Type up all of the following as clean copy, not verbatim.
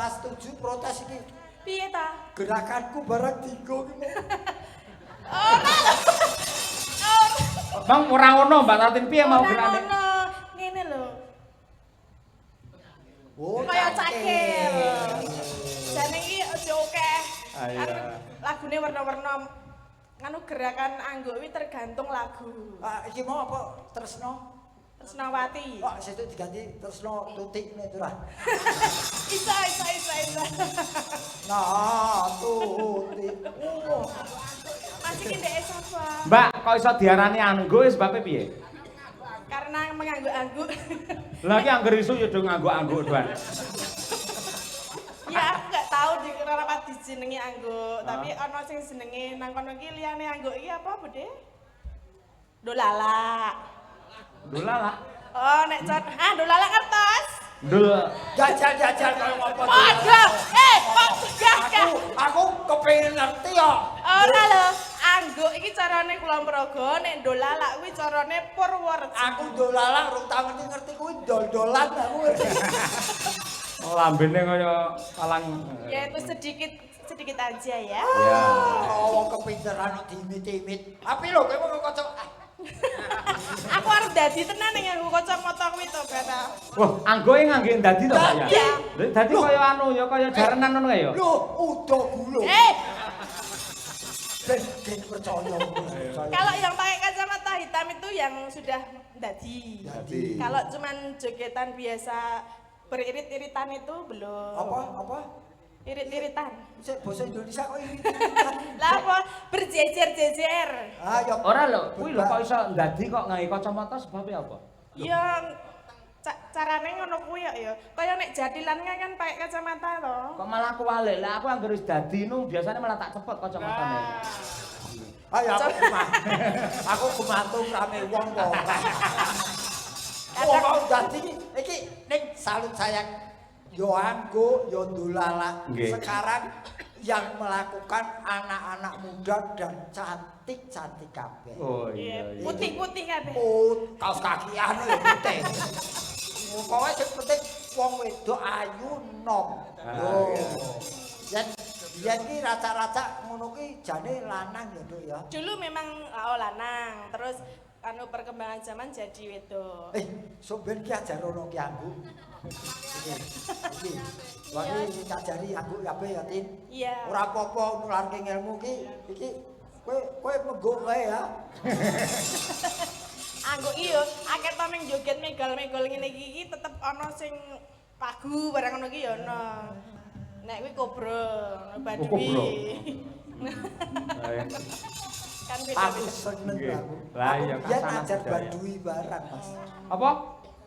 setuju protes iki. Piye ta? Gerakanku barang digo ki mau. Ora lho. Bang ora ngono Mbak Tatin piye mau gerakne? Ngono. Ngene lho. Oh, Kaya cakil. Jane iki aja akeh. Iya. Lagune warna-warna nganu gerakan anggo kuwi tergantung lagu. Ah, iki mau apa? Tresno? Tresnawati. Wah, situ diganti Tresno Tutik itu lah. Isa. Nah, Tutik. Oh. Masih ki ndek sapa? Mbak, kok iso diarani anggo sebabnya piye? Karena mengangguk-angguk. Lah iki angger isu ya do ngangguk-angguk doan. Ya aku gak tahu di kenapa dijenengi angguk, tapi ana sing jenenge nang kono iki liyane angguk iki apa, Bude? Dolala. Dolala. Oh, nek dolala kertas. Dul. Jajal kaya ngopo. Padha. Gah. Aku kepengin ngerti ya. Ora lho, angguk iki carane Kulon Progo, nek dolala kuwi carane Purworejo. Aku dolala rung tau ngerti kuwi dol-dolan aku ngerti. Oh, lambene kaya palang. Ya itu sedikit aja ya. Ya. Oh, kepinteran diimit-imit. Tapi lho kowe mau kocok. Aku arep dadi tenan ning nganggo kacamata kuwi to, Bata. Wah, anggoe ngangge dadi to, Pak ya? Iya. Dadi kaya anu ya, kaya jarenan ngono ya. Lho, udah gulung. Ben percaya. Kalau yang pakai kacamata hitam itu yang sudah dadi. Kalau cuman jogetan biasa beririt-iritan itu belum. Apa? Irit-iritan. Bahasa Indonesia kok irit. Lah apa? Berjejer-jejer. Ah, ya. Ora lho, kuwi lho kok iso dadi kok ngangge kacamata sebabnya apa? Ya carane ngono kuwi ya. Kaya nek jadilan kan pakai kacamata to. Kok malah kuwalik. Lah aku angger wis dadi nu biasanya malah tak cepet kacamatane. Ayo aku gumantung rame wong kok. Wong mau dadi iki ning salut sayang yo anggo yo dolala. Sekarang yang melakukan anak-anak muda dan cantik-cantik kabeh. Oh iya. Putih-putih kabeh. Kaos kaki anu ya putih. Pokoke sing penting wong wedok ayu nom. Yo. Yen ki raca-raca ngono ki jane lanang ya, Duk ya. Dulu memang lanang, terus anu perkembangan zaman jadi wedok. Somben ki ajar ono ki anggo. Iki. Wani ngajari anggo kabeh ya, Tin. Iya. Ora apa-apa nularke ilmu ki iki kowe menggok wae ya. Anggo iyo akeh to ning joget megal-megal ngene iki tetep ana sing pagu barang ngono ki ya ono. Nek kuwi kobra, Badui. Kan beda. Aku seneng aku. Lah iya Biyen ajar Badui barang, Mas. Apa?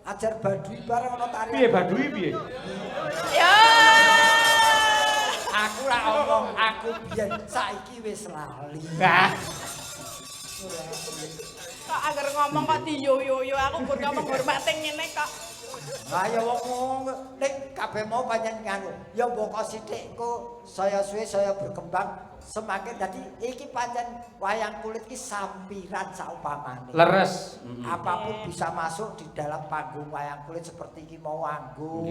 Ajar Badui barang ono tarian. Piye Badui piye? Ya. Aku ra omong, aku biyen saiki wis lali. Kok agar ngomong kok diyo-yo aku pun ngomong hormate ngene kok. Lah ya wong nek kabeh mau pancen nganu. Ya mbok sithik engko saya suwe saya berkembang semakin dadi iki pancen wayang kulit ki sampiran saumpamane. Leres. Apapun bisa masuk di dalam panggung wayang kulit seperti iki mau anggung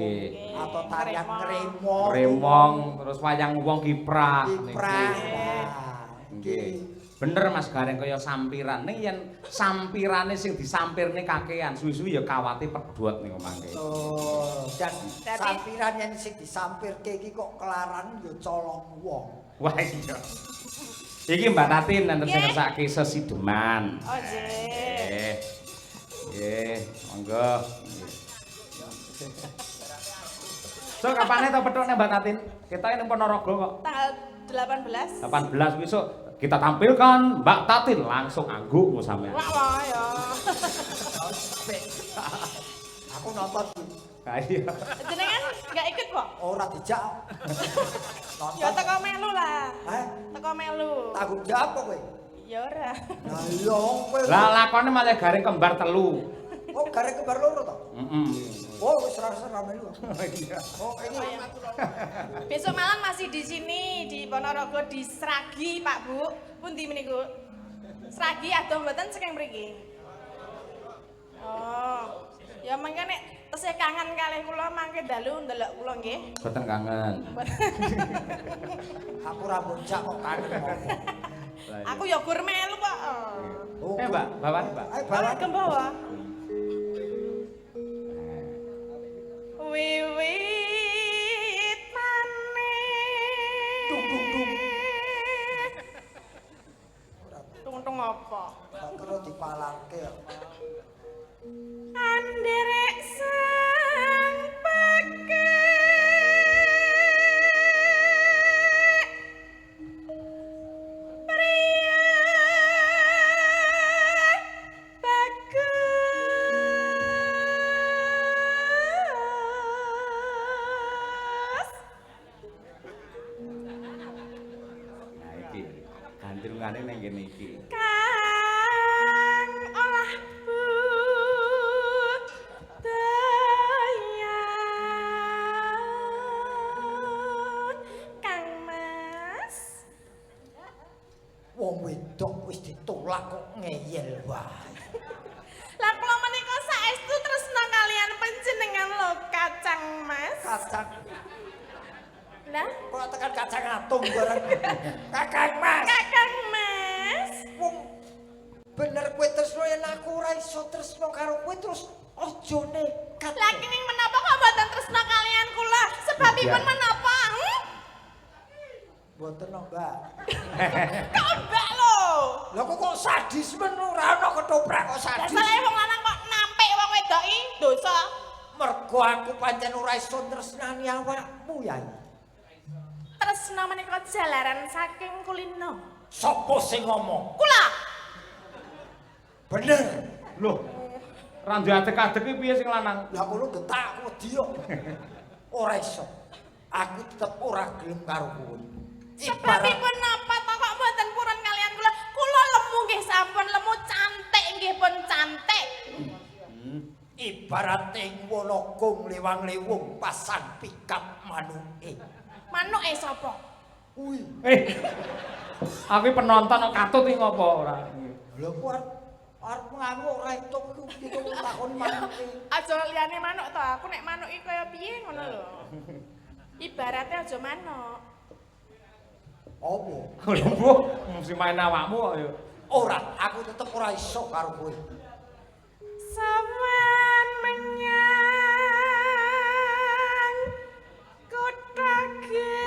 atau tarian ngremong, terus wayang wong kiprah. kiprah. Nggih. Bener Mas Gareng kaya sampiran. Ning yen sampirane sing disampirne kakean, suwi-suwi ya kawate pedhot ning omahke. Oh, dan sampiran yang sing disampirke iki kok kelaran ya colong wong. Wah iya. Iki Mbak Tatin nanti sing ngersake sesideman. Oh nggih. Nggih, monggo. So kapane to pethukne Mbak Tatin? Kita ning Ponorogo kok. Tanggal 18. 18 besok kita tampilkan Mbak Tatin langsung angguk sampean. Wah ya. Aku nonton. Iya. Jenengan enggak ikut kok? Ora dijak. Ya teko melu lah. Hah? Teko melu. Tanggung jawab kok kowe. Ya ora. Lah iya kowe. Lah lakone malah Gareng kembar telu. Oh, garek kembar loro to? Oh, wis rasa melu. Iya. Oh, ini. Besok malam masih di sini di Ponorogo di Sragi, Pak Bu. Pundi meniku? Sragi adoh mboten saking mriki. Oh. Ya mangke nek tesih kangen kalih kula mangke dalu ndelok kula nggih. Boten kangen. Aku ra bocah kok kangen ngomong. Aku ya gur melu kok. Oh, Mbak, bawa Mbak. Ayo Bawa bawa. ke bawah. Wiwit maneh. Dung dung dung. Tung-tung apa? Tak kira dipalarke. Anderek sang pake pria bagus. Nah iki gandrungane ning kene iki. Kang olah budayan Kang Mas Wong wedok wis ditolak kok ngeyel wae. lah kula menika saestu tresna kalian panjenengan lho Kacang Mas Kacang lah kok tekan kacang atung bareng. Kakang Mas. Kakang Mas Wong bener kowe tresno yen aku ora iso tresno karo kowe terus aja nekat. lah kining menapa kok mboten tresna kalian kula sebabipun menapa Mboten no, Mbak. kok mbak lho Lah kok sadis men ora ana ketoprak kok sadis. dasare wong lanang kok nampik wong wedok iki dosa Mergo aku pancen ora iso tresnani awakmu, Yai. tresna menika jalaran saking kulino Sopo sing ngomong? kula Bener. Loh. Ra duwe adek-adek iki piye sing lanang? Lah kono getak wedi yo. Ora iso. Aku tetep ora gelem karo kowe. sebabipun napa to kok mboten purun kalian kula kula lemu nggih sampun lemu cantik nggih pun cantik Ibarat ing Wonogong lewang-lewung pasan pikap manuke. manuke sapa Kuwi. Aku penonton kok katut iki ngopo ora? Lha ku arep nganu ora entuk iku takon manuke. aja liyane manuk to aku nek manuk iki kaya piye ngono lho ibaratnya aja manuk Opo? Lho Bu, mesti main awakmu kok ya. Ora, aku tetep ora iso karo kowe. Sawan menyang kota gede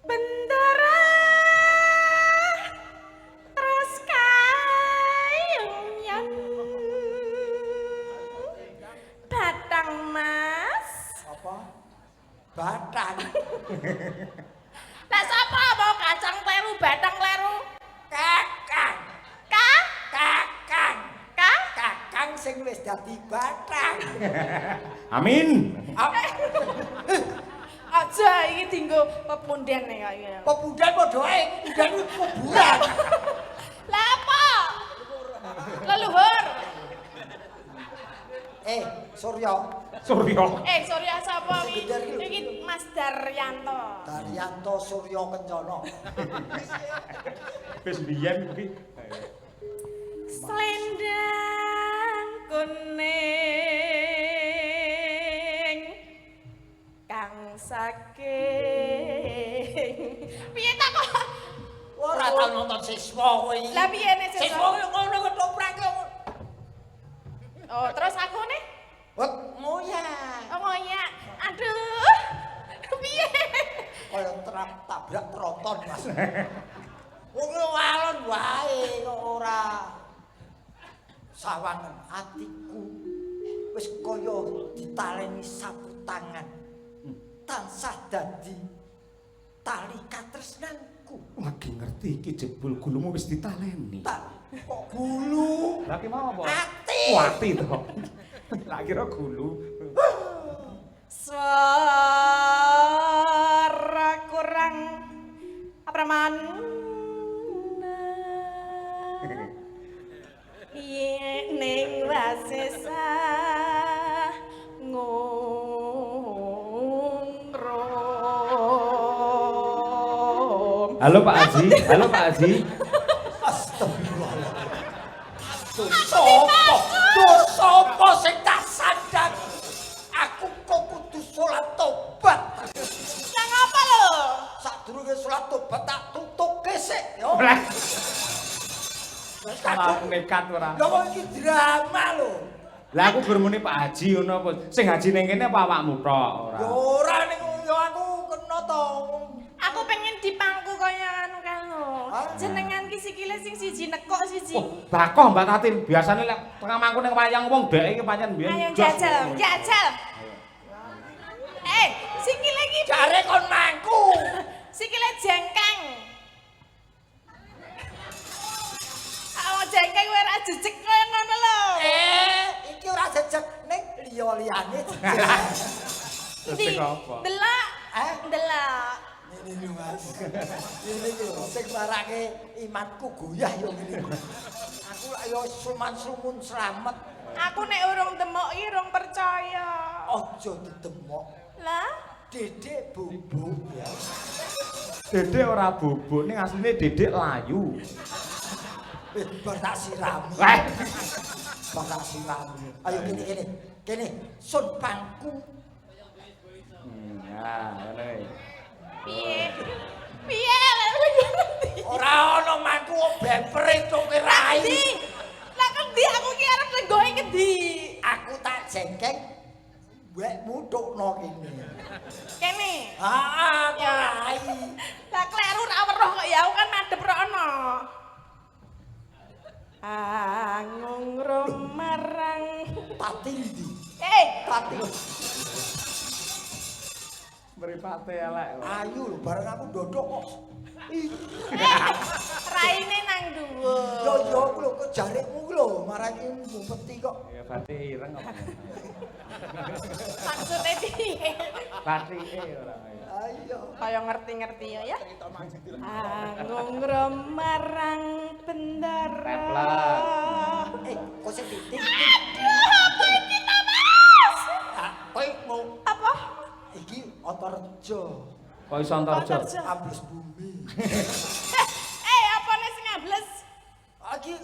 bendera terus kayunyan batang mas Apa? Batang. lah sapa mau kacang kleru batang kleru Kakang. kah Kakang. kah Kakang sing wis dadi batang. Amin. aja iki dienggo pepunden ya Pepudan padha ae, udan kuburan. lah apa leluhur Surya. Surya. Surya sapa wi Geder iki. iki Mas Daryanto Daryanto Surya Kencana. Wis biyen kuwi. Selendang kuning kang saking piye ta kok Ora tau nonton siswa kowe iki. lah piye nek Siswa kowe ngono ketoprak yo. oh terus aku nih Wek ngoyak. oh ngoyak aduh piye Kaya tabrak troton, Mas. Wong alon wae kok ora sawangen atiku wis kaya ditaleni sapu tangan. Tansah dadi tali katresnanku. Lagi ngerti iki jebul gulumu wis ditaleni. Tak kok gulu. Lah ki mau apa? Ati. Oh, ati to. Lah kira gulu. suara kurang apa man Ye ning wasesa ngungro Halo Pak Haji, halo Pak Haji. Astagfirullah. Sopo sing tak sandang. Aku kok kudu salat tobat. Nang apa lho? Sadurunge salat tobat tak tutuke sik yo. Salah nekat ora. Lah kok iki drama lho. Lah aku gur muni Pak Haji ngono apa? Sing haji ning kene apa awakmu tok ora? Yo ora ning yo aku kena to. Aku pengen dipangku kaya anu kan lho. Hah? Jenengan ki sikile sing siji nekok siji. Oh, bakoh Mbak Tatin. Biasane lek tengah mangku ning wayang wong dhek iki pancen biyen. Ayo jos. jajal, jajal. Sikile ki Jare kon mangku. sikile jengkang. Awak jengkang kowe ora jejeg kaya ngono lho. Iki ora jejeg ning liya-liyane jejeg. Jejeg apa? Delok. Eh? Delok. Ini lho Mas. Ini lho sing marake imanku goyah yo ngene. Aku lak yo suman-sumun slamet. Aku nek urung demok iki urung percaya. Aja didemok. Lah, Dedek bubuk ya. Dedek ora bubuk ning asline dedek layu. Bar tak sirami. Wah. Bar tak sirami. Ayo kene. Kene sun pangku. Ya, ngene. piye? Piye lek ngerti? Ora ana mangku bemper itu rai. Ndi? Lah kendi aku ki arep lenggohe kendi. Aku tak jengkeng mbek mutukno kene. Kene. Heeh, Ya. rai. Lah kleru ra weruh kok ya aku kan madhep rono. Angung romarang. Pati ndi? Pati. Mripate elek. Ayu lho bareng aku ndodok kok. Raine nang dhuwur. Yo aku lho kok jarekmu ku lho marani ngumpeti kok. Ya bati ireng apa? Maksude piye? Batike ora. Ayo. Kaya ngerti-ngerti ya. Angung romarang bendara. Teplek. Kok sing titik. Aduh, apa iki ta, Mas? Kowe mau Apa? iki Antarjo. Kok iso antarjo? Ambles bumi. Apa nih sing ables? Iki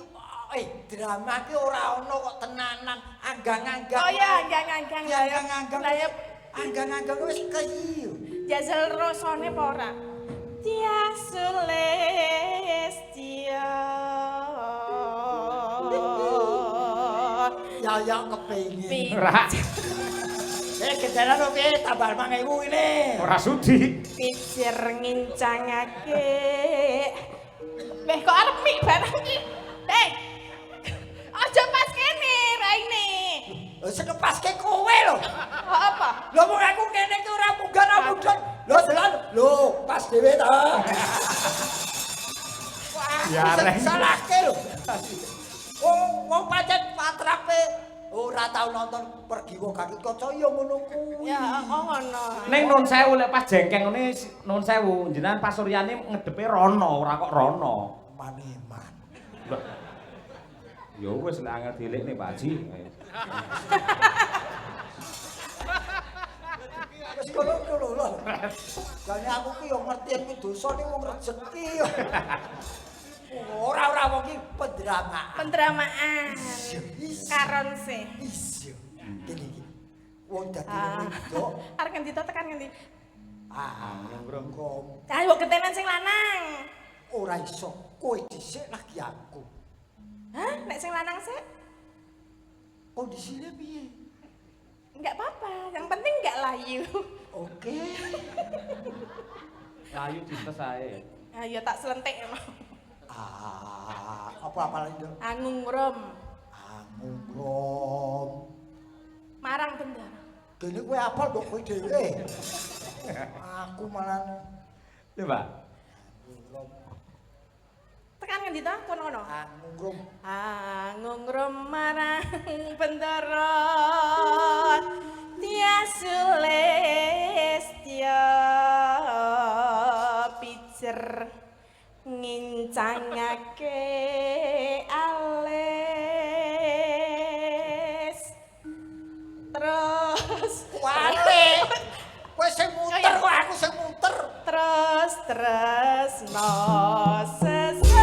drama ki ora ono kok tenanan, anggang-anggang. Oh ya, anggang-anggang. Ya anggang-anggang. Lah ya Anggang-anggang wis keyi. jajal rasane apa ora? Tiasulestia. Ya kepengin. Ora. Gendaran opo piye tambah 5.000 ini. Ora sudi. Picir ngincangake. Beh kok arep mik barang iki? Aja pas kene raine. Sing lepaske kowe lho. Kok apa? Lho wong aku kene iki ora munggah ora mudhun. Lho delan. Lho pas dhewe ta. Ya, Reng. Salahke lho. Wong pancen patrape ora tau nonton pergi wong Gatot Kaca ya ngono kuwi. Ya, ngono. Ning Nun Sewu lek pas jengkeng ngene Nun Sewu, jenengan pas Suryane ngedepe rono, ora kok rono. Maneman. Ya wis lek angel dilekne Pak Haji. Wis kono lho. Jane aku ki yo ngerti yen dosa ning wong rezeki. Ora wong ki pendramaan. Pendramaan. Karon sih. Iya. Kene iki. Wong dadi wedok. Arep ngendi to tekan ngendi? Ngrom. Ayo ketenan sing lanang. Ora iso. Kowe dhisik lagi aku. Hah? Nek sing lanang sih? Kondisine piye? Enggak apa-apa, yang penting enggak layu. Oke. Layu dites ae. Ayo tak selentik emang. Apa lagi dong? Angung rom. Ngrom. Marang bendara. Kene kowe apal kok kowe dhewe. Aku malah Coba. ngrom. Tekan ngendi to? Kono-kono. Ngrom. Angung rom marang bendara. Tiasulestia pijer ngincangake alis terus Wale. Kowe sing muter kok aku sing muter. terus tresno sesideman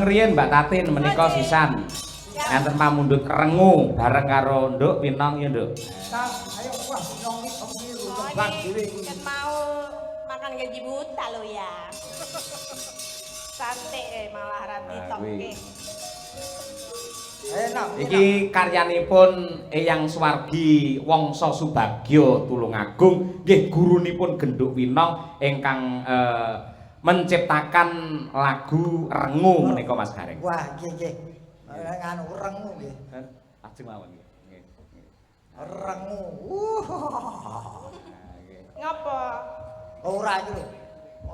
riyen Mbak Tatin menika sisan. Enten pamundhut rengu bareng karo Nduk Pinong ya Nduk. Kang, ayo wah nong iki pemiru Oh, tebak ini dhewe kuwi. kan mau makan gaji buta lo ya. Santai malah rati toke. Enak. Iki karyanipun Eyang Suwargi Wangsa Subagya Tulungagung nggih gurunipun Genduk Winong ingkang menciptakan lagu Rengu menika Mas Gareng. Wah, nggih. Nganu rengu nggih. Ajeng mawon nggih. Rengu. Ngapa? Ora iki lho.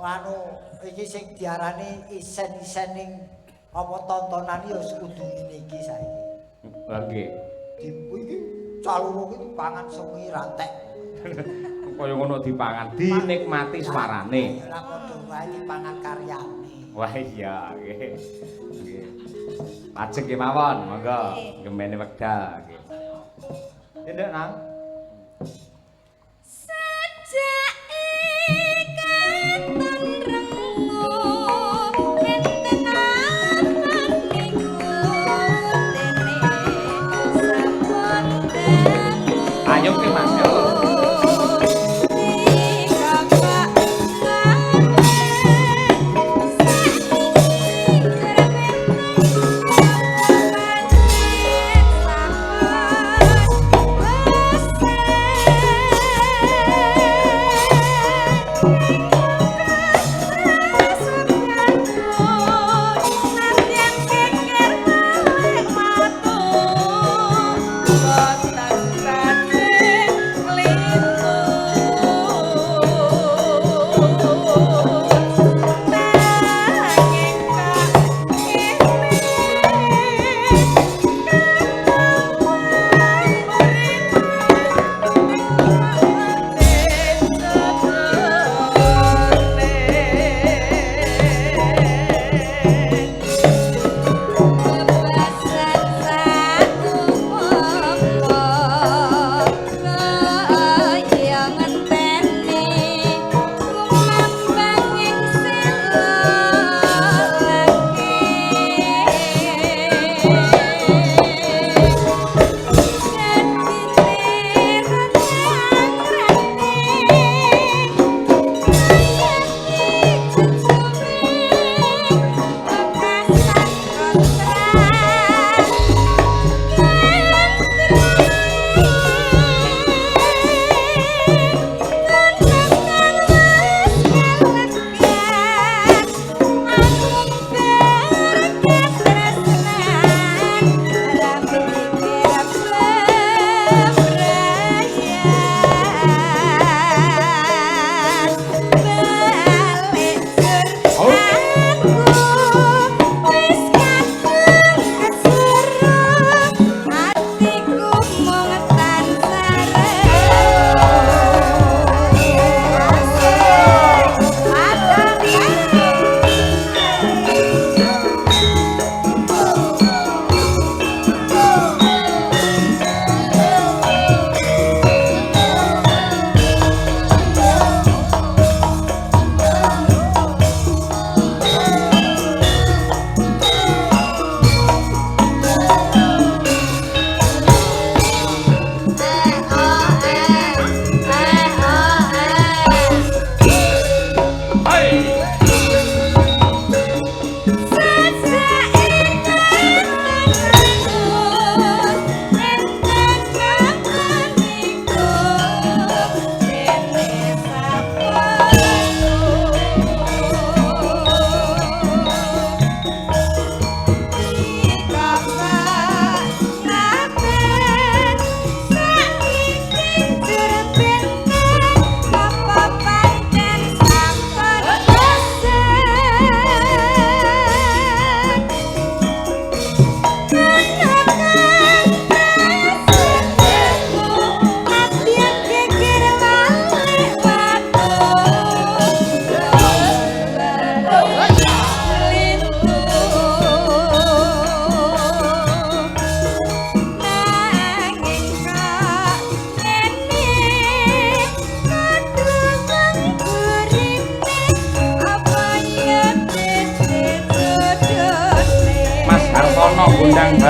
Anu iki sing diarani isen-isening apa tontonan ya kudu ngene iki saiki. Lah nggih. Iki caluru iki pangan sungi rantek. Kaya ngono dipangan, dinikmati suarane. Lah padha wae dipangan karyane. Wah iya nggih. Nggih. Lajeng nggih mawon, monggo gemene wekdal nggih. Nduk Nang. Sejak ikatan rengu enten apaniku dene sampun dalu. Ayo ki Mas yo. Wes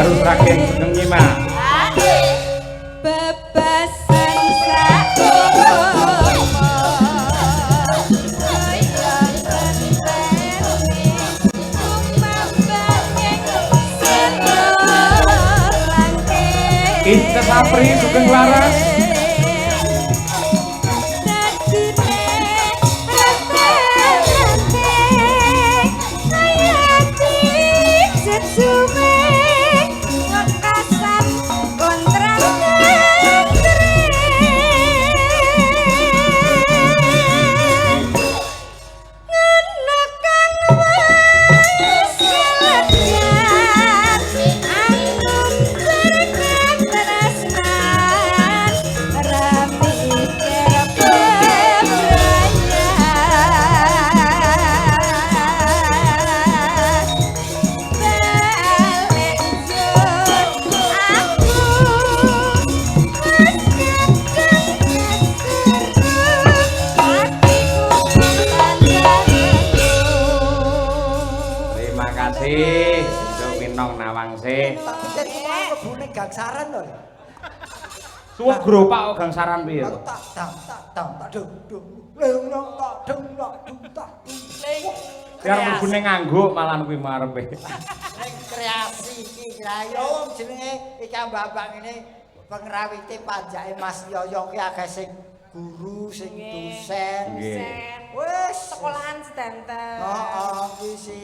baru Sragen Sugeng Nyimak. Bebasan sakomo Ince Sapri Sugeng Laras. Tapi jan kemarin kebune gangsaran to. Suwe gropak kok gangsaran piye? Aku tak dang tak dung. Leng tak dung tak. Biar mlebune nganggo malah kuwi marepe. Ning kreasi iki yo jenenge iki mbak-mbak ngene pengrawite panjake Mas Yoyo ki akeh sing guru sing dosen. Wis sekolahan sedanten. Heeh, iki si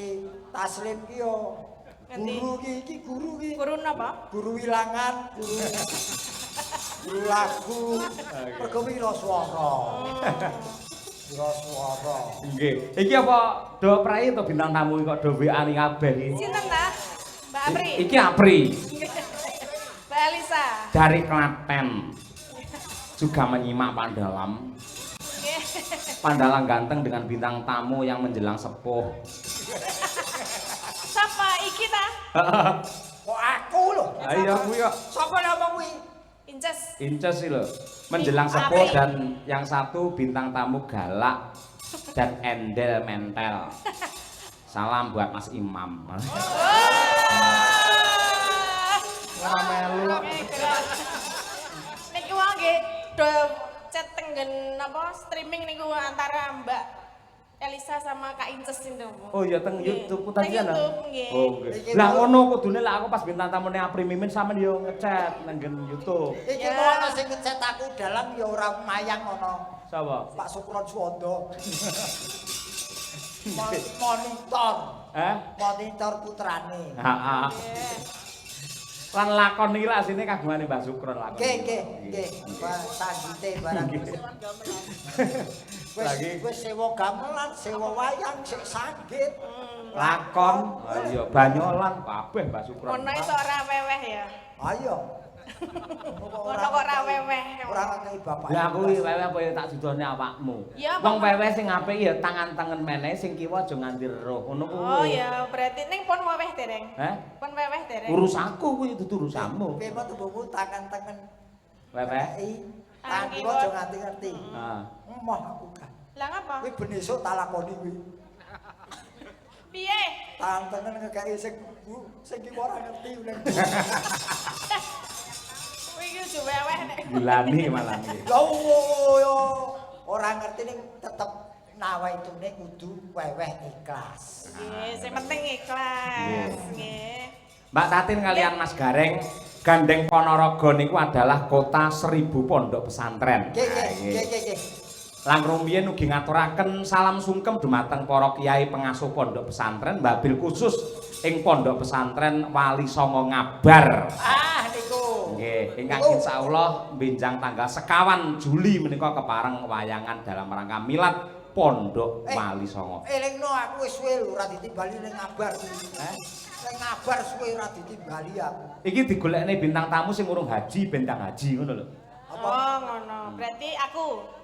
Taslim ki yo guru iki Guru napa? Guru wilangan, guru lagu, mergo wira swara. Wira swara. Nggih. Iki apa do prai to bintang tamu kok do WA-ni kabeh iki? Sinten ta? Mbak Apri. Iki Apri. Mbak Elisa. Dari Klaten. Juga menyimak Pandalam. Pandalang ganteng dengan bintang tamu yang menjelang sepuh. Sapa iki ta? Kok aku lho? Ayo kuwi kok. Sapa nama kuwi? Inces. Inces sih lho. Menjelang sepuh dan yang satu bintang tamu galak dan endel mentel. Salam buat Mas Imam. Ora melu. Niki wae nggih do chat tenggen napa streaming niku antara Mbak Elisa sama Kak Inces itu. Oh iya teng YouTube tadi ana. Oh nggih. Iki Lah ngono kudune lah aku pas bintang tamune Apri Mimin sampean yo ngechat nang YouTube. Iki mau ana sing ngecet aku dalam ya ora mayang ana. Sapa? Pak Sukron Suwondo. Monitor. Monitor putrane. Heeh. Lan lakon iki lak sine kagungane Mbah Sukron lakon. Nggih. Sanggite barang. Wis sewa gamelan, sewa wayang, sik sanggit. Lakon, iya banyolan kabeh Mbah Sukron. Ono iso ora weweh ya. Ayo. Ono kok ora weweh. Ora ngekeki bapak. Lah kuwi wewe apa ya tak dudone awakmu. Ya, Wong wewe sing apik ya tangan tengen meneh sing kiwa aja nganti roh. Ngono kuwi. Oh ya, berarti ning pon weweh dereng. Heh? Pon weweh dereng. Urus aku kuwi dudu urusanmu. Piye mau tubuhmu tangan-tangan. Wewe. Tangan kiwa aja nganti ngerti. Heeh. Emoh aku kan. Lah ngapa? Kuwi ben esuk tak lakoni kuwi. Piye? Tangan ngekeki sing kiwa ora ngerti ulen. Kuwi iki aja weweh nek. Gilani malah iki. Lho yo ora ngerti ning tetep nawaitune kudu weweh ikhlas. Nggih, sing penting ikhlas. Nggih. Mbak Tatin kalian Mas Gareng, Gandeng Ponorogo niku adalah kota 1000 pondok pesantren. Nggih. Lang rumiyin ugi ngaturaken salam sungkem dumateng para kiai pengasuh pondok pesantren mbabil khusus ing pondok pesantren Wali Songo Ngabar. Niku. Nggih, ingkang insyaallah benjang tanggal 1 Juli menika kepareng wayangan dalam rangka milad Pondok Wali Songo. Elingno aku wis suwe lho ora ditimbali ning Ngabar. Ning Ngabar suwe ora ditimbali aku. Iki digolekne bintang tamu sing urung haji bentang haji ngono lho. Oh, ngono. Berarti aku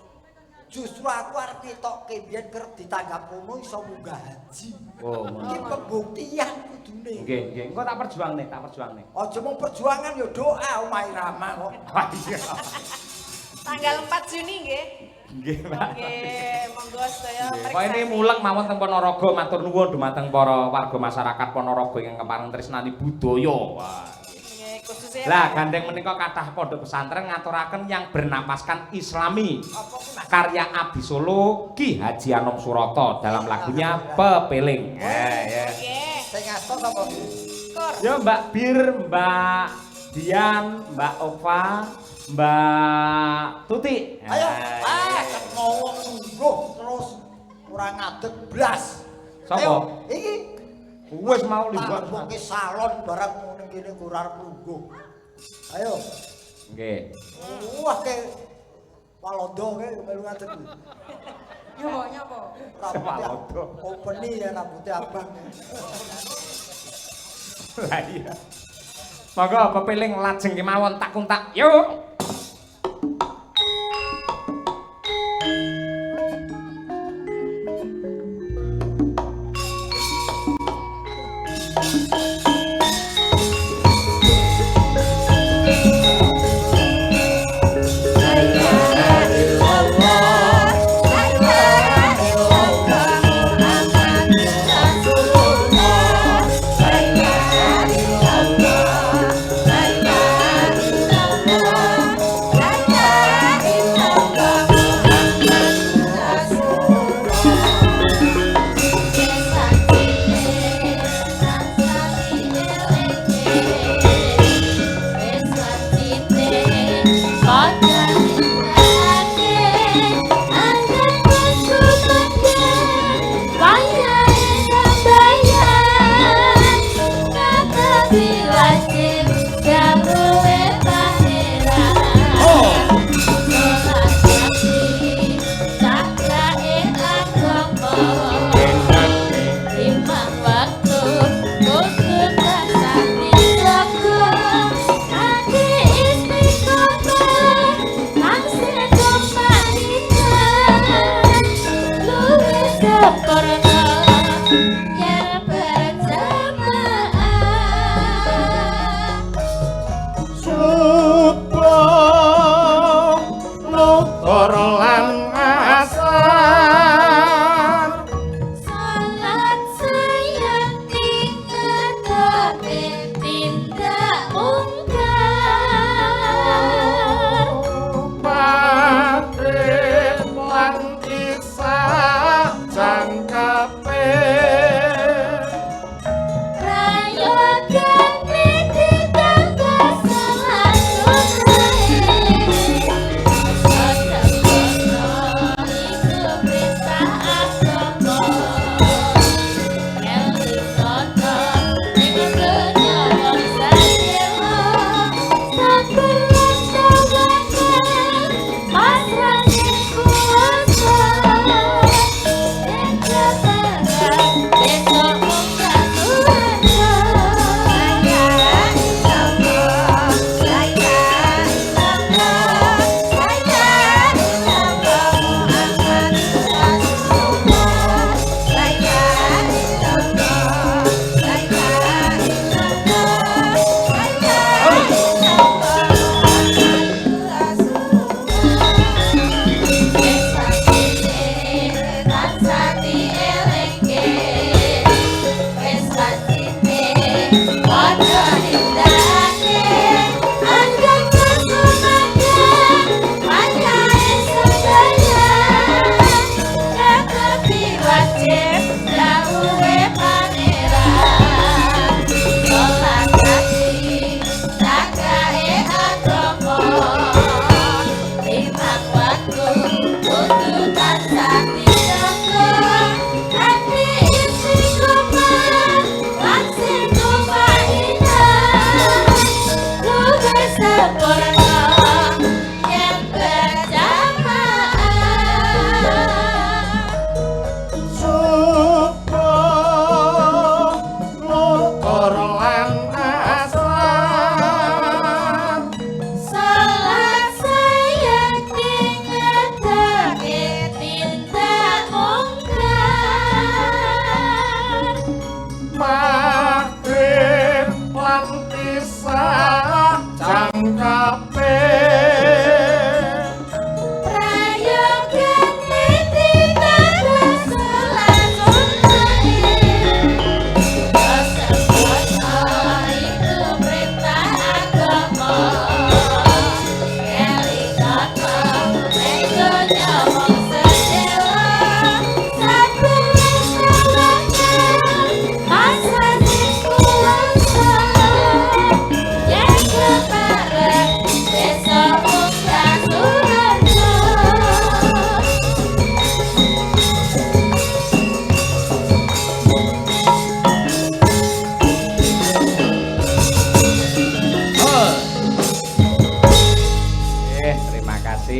Justru aku arep netokke biyen kerep ditanggap ngono iso munggah haji. Oh, ngono. Iki pembuktian kudune. Nggih. Engko tak perjuangne. Aja mung perjuangan ya doa omahe Rama kok. Iya. tanggal 4 Juni nggih. Nggih, Pak. Nggih, monggo sedaya Kok ini muleng mawon teng Ponorogo matur nuwun dumateng para warga masyarakat Ponorogo ingkang kepareng tresnani budaya. Wah. Lah gandeng menika kathah pondok pesantren ngaturaken yang bernapaskan Islami. Apa ki Mas? Karya Abdi Solo Ki Haji Anom Suroto dalam lagunya Pepeling. Ya. Oke. Sing ngasto sapa ki? Kur. Ya Mbak Bir, Mbak Dian, Mbak Ova, Mbak Tuti. Ayo, Ya. mau nungguh terus ora ngadeg blas. Sapa? Ayo, iki Wis mau tak libat. buke salon barang ning kene ora nungguh. Ayo. Nggih. Wah ke Walodo ke melu ngadeg. Nyopo. Walodo. Kompeni ya rambutnya abang. Lah iya. Monggo pepeling lajeng kemawon tak kuntak. Yuk.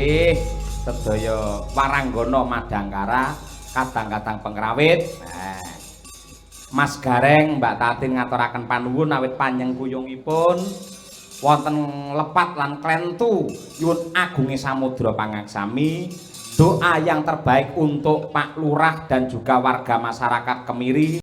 nggih sedaya waranggana madangkara kadang-kadang pengrawit. Mas Gareng, Mbak Tatin ngaturaken panuwun awit panjang kuyungipun wonten lepat lan klentu nyuwun agunge samudra pangaksami. Doa yang terbaik untuk Pak Lurah dan juga warga masyarakat Kemiri